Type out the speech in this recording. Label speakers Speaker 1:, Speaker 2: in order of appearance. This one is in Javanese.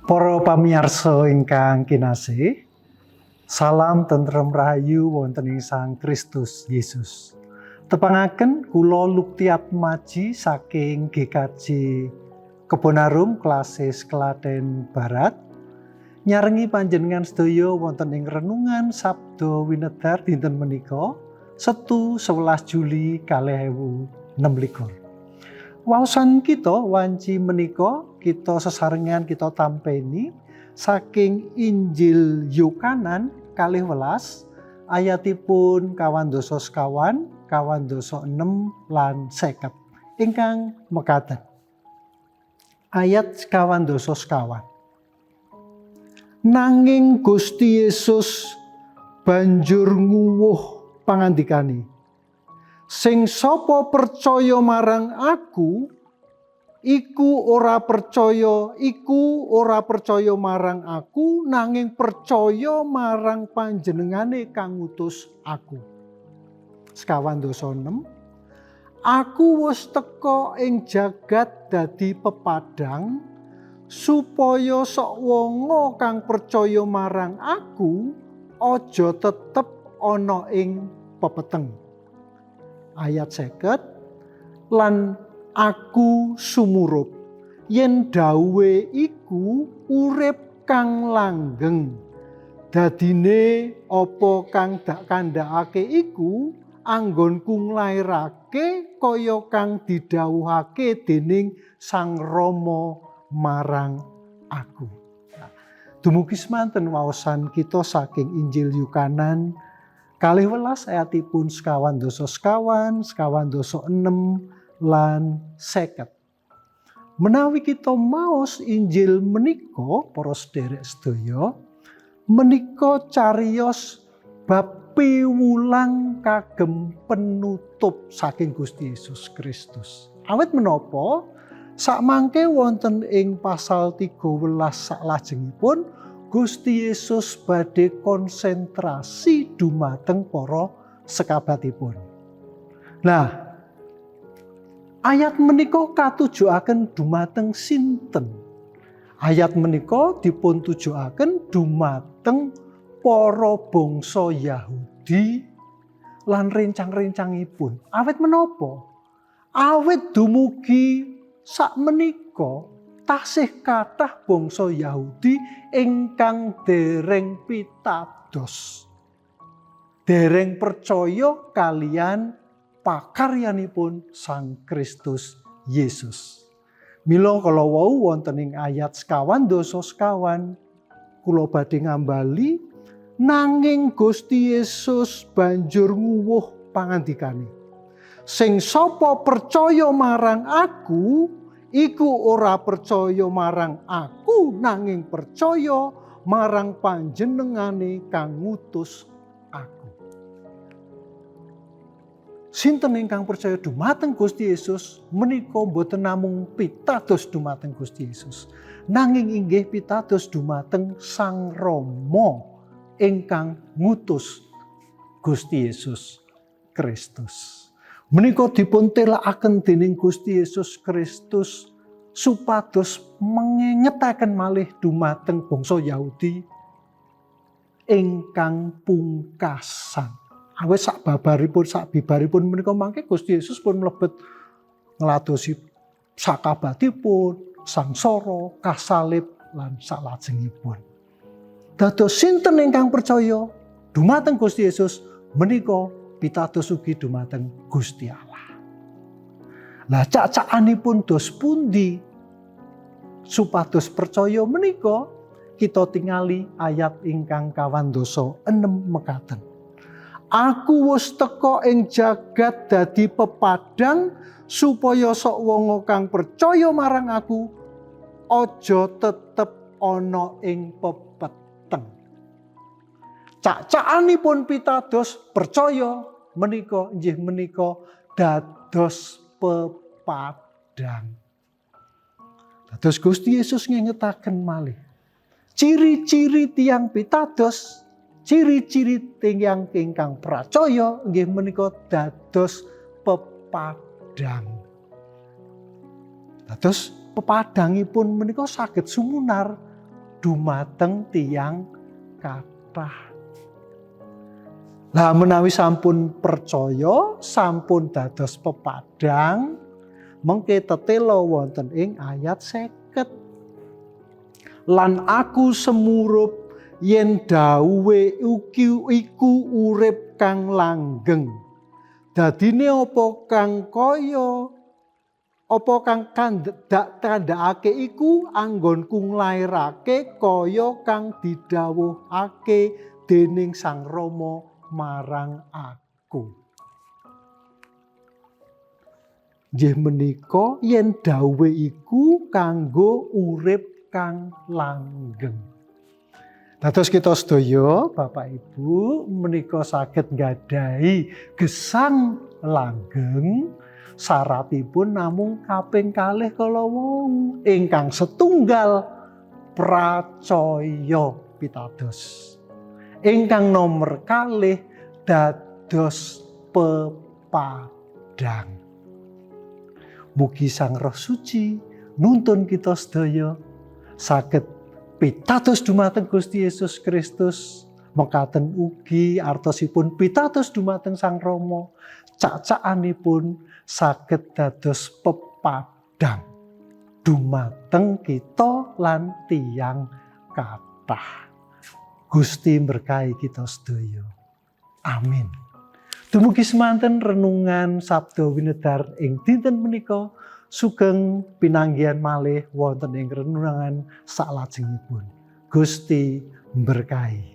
Speaker 1: Para pamirsa ingkang kinasih, salam tentrem rahayu wonten ing Sang Kristus Yesus. Tepangaken kula Luktiatmaji saking GKJ Kebonarum Klasis Klaten Barat. Nyarengi panjenengan sedaya wonten ing renungan Sabda Winedar dinten menika Setu 11 Juli 2026. Waosan kita wanci menika kita sesarengan kita tampeni saking Injil Yohanan 12 ayatipun 12 sekawan, 6 lan 50 ingkang mekaten. Ayat 12 sekawan. Nanging Gusti Yesus banjur nguwuh pangandikane, sing sapa percaya marang aku iku ora percaya marang aku nanging percaya marang panjenengane kang ngutus aku. Sekawan dosa 6. Aku wis teka ing jagat dadi pepadang supaya sok wonga kang percaya marang aku aja tetep ana ing pepeteng. Ayat 50. Lan aku sumurup yen dawuhe iku urip kang langgeng. Dadine apa kang dak kandhakake iku anggonku nglairake kaya kang didhawuhake dening Sang Rama marang aku. Dumugi semanten waosan kita saking Injil Yohanan 12 ayatipun sekawan dosa sekawan, sekawan dosa 6 lan 50. Menawi kita maos Injil menika para sedherek sedaya, menika cariyos bab piwulang kagem penutup saking Gusti Yesus Kristus. Awit menapa sakmangke wonten ing pasal 13 saklajengipun Gusti Yesus badhe konsentrasi dumateng para sekabatipun. Nah, ayat menika katujuaken dumateng sinten? Ayat menika dipun tujuaken dumateng para bangsa Yahudi lan rencang-rencangipun. Awit menapa? Awit dumugi sakmenika tasih kathah bangsa Yahudi ingkang dereng pitados, dereng percaya kalian pakaryanipun Sang Kristus Yesus. Mila kala wau wonten ing ayat sekawan dosa sekawan kula badhe ngambali, nanging Gusti Yesus banjur nguwuh pangandikane, sing sapa percaya marang aku iku ora percaya marang aku nanging percaya marang panjenengane kang ngutus aku. Sinten ingkang percaya dumateng Gusti Yesus menika boten namung pitados dumateng Gusti Yesus, nanging inggih pitados dumateng Sang Rama ingkang ngutus Gusti Yesus Kristus. Menika dipun telakaken dening Gusti Yesus Kristus supados mengengetaken malih dumateng bangsa Yahudi ingkang pungkasan. Awit sabibaripun menika mangke Gusti Yesus pun mlebet ngladosi sakabatipun, sangsara, kasalib lan salajengipun. Dados sinten ingkang percaya dumateng Gusti Yesus menika pitados ugi dumateng Gusti Allah. Lah cacakanipun dos pundi supados percaya menika kita tingali ayat ingkang 6 mekaten. Aku wis teka ing jagat dadi pepadang supaya sok wong kang percaya marang aku aja tetep ana ing pepeteng. Cacakanipun pitados percaya menika inggih menika dados pepadang. Dados Gusti Yesus ngingetaken malih ciri-ciri tiyang pitados, ciri-ciri tiyang ingkang percaya inggih menika dados pepadang. Dados pepadangipun menika saged sumunar dumateng tiyang kathah. Lah menawi sampun percaya, sampun dados pepadang, mengke tetela wonten ing ayat 50. Lan aku semurup yen dawuhe iku urip kang langgeng. Dadine apa kang kandhakake iku anggonku nglairake kaya kang didhawuhake dening Sang Rama marang aku. Nggih menika yen dawuhe iku kanggo urip kang langgeng. Dados kita sedaya Bapak Ibu menika saged nggadahi gesang langgeng, syaratipun namung kaping kalih kala wau ingkang setunggal pracaya pitados. Ingkang nomor kalih dados pepadang. Mugi Sang Roh Suci nuntun kita sedaya saged pitados dumateng Gusti Yesus Kristus, mekaten ugi artosipun pitados dumateng Sang Rama, cak-cakanipun saged dados pepadang dumateng kita lan tiyang kathah. Gusti berkahi kita sedaya. Amin. Dumugi semanten renungan Sabda Winedhar ing dinten menika. Sugeng pinanggihan malih wonten ing renungan salajengipun. Gusti berkahi.